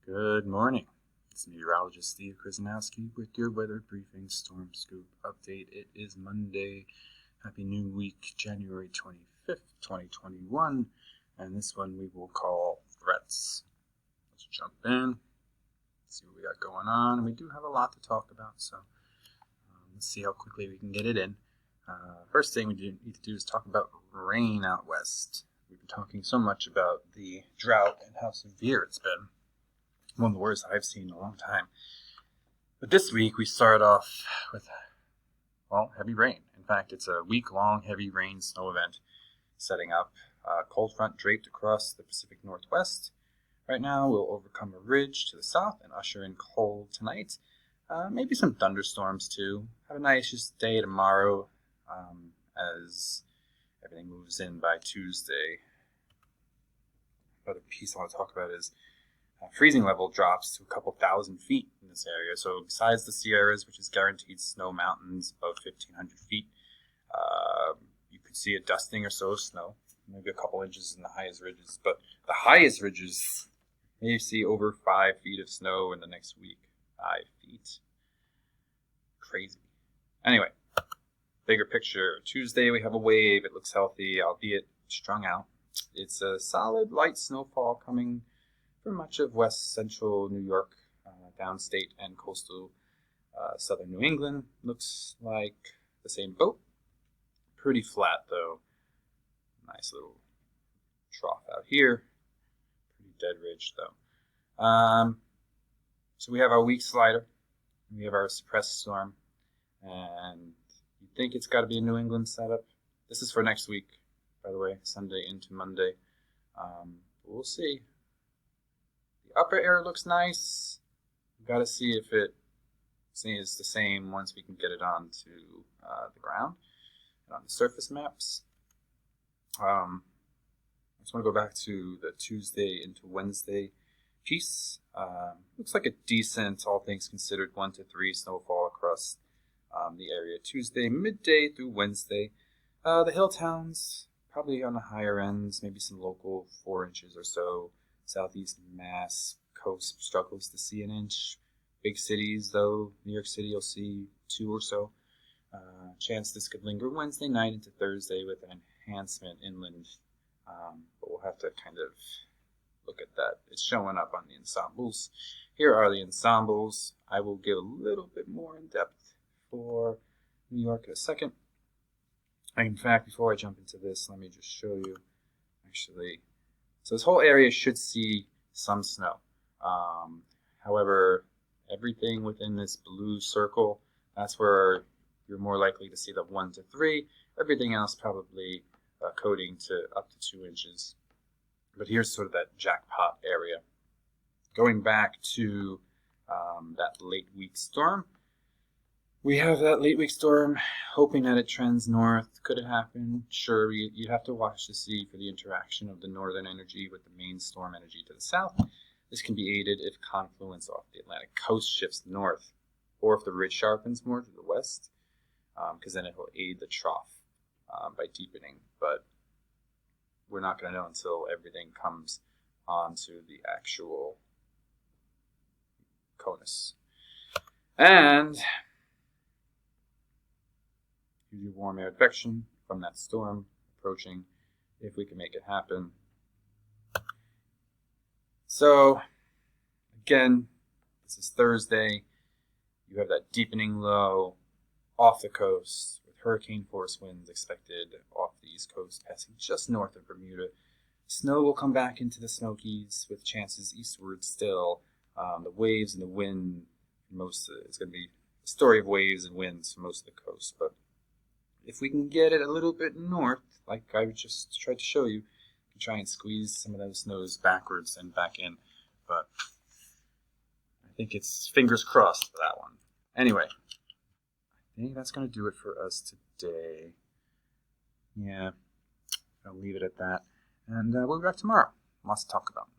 Good morning. It's meteorologist Steve Krasnowski with your weather briefing storm scoop update. It is Monday. Happy New Week, January 25th, 2021. And this one we will call threats. Let's jump in, see what we got going on. We do have a lot to talk about, so let's see how quickly we can get it in. First thing we need to do is talk about rain out west. We've been talking so much about the drought and how severe it's been. One of the worst I've seen in a long time. But this week we start off with, heavy rain. In fact, it's a week-long heavy rain snow event setting up. Cold front draped across the Pacific Northwest. Right now we'll overcome a ridge to the south and usher in cold tonight. Maybe some thunderstorms too. Have a nice day tomorrow as everything moves in by Tuesday. Another piece I want to talk about is freezing level drops to a couple thousand feet in this area. So besides the Sierras, which is guaranteed snow mountains above 1,500 feet, you could see a dusting or so of snow, maybe a couple inches in the highest ridges. But the highest ridges, you see over 5 feet of snow in the next week. 5 feet. Crazy. Anyway, bigger picture. Tuesday we have a wave. It looks healthy, albeit strung out. It's a solid light snowfall coming from much of west central New York, downstate and coastal southern New England. Looks like the same boat. Pretty flat though. Nice little trough out here. Pretty dead ridge though. So we have our weak slider. We have our suppressed storm. And you think it's got to be a New England setup. This is for next week, by the way, Sunday into Monday. We'll see. The upper air looks nice. We've got to see if it is the same once we can get it onto the ground and on the surface maps. I just want to go back to the Tuesday into Wednesday piece. Looks like a decent, all things considered, 1 to 3 snowfall across the area Tuesday, midday through Wednesday. The hill towns, probably on the higher ends, maybe some local 4 inches or so. Southeast Mass coast struggles to see 1 inch. Big cities, though, New York City, you'll see 2 or so. Chance this could linger Wednesday night into Thursday with an enhancement inland. But we'll have to kind of look at that. It's showing up on the ensembles. Here are the ensembles. I will give a little bit more in depth for New York in a second. In fact, before I jump into this, let me just show you. Actually, so this whole area should see some snow. However, everything within this blue circle, that's where you're more likely to see the 1 to 3. Everything else probably coating to up to 2 inches. But here's sort of that jackpot area. Going back to that late week storm, we have that late week storm, hoping that it trends north. Could it happen? Sure, you'd have to watch to see for the interaction of the northern energy with the main storm energy to the south. This can be aided if confluence off the Atlantic coast shifts north, or if the ridge sharpens more to the west, because then it will aid the trough by deepening. But we're not going to know until everything comes onto the actual CONUS. And usually warm air advection from that storm approaching, if we can make it happen. So, again, this is Thursday. You have that deepening low off the coast with hurricane force winds expected off the East Coast, passing just north of Bermuda. Snow will come back into the Smokies with chances eastward still. The waves and the wind, it's going to be a story of waves and winds for most of the coast. But if we can get it a little bit north, like I just tried to show you, we can try and squeeze some of those snows backwards and back in. But I think it's fingers crossed for that one. Anyway, I think that's going to do it for us today. Yeah, I'll leave it at that. And we'll be back tomorrow. Lots to talk about.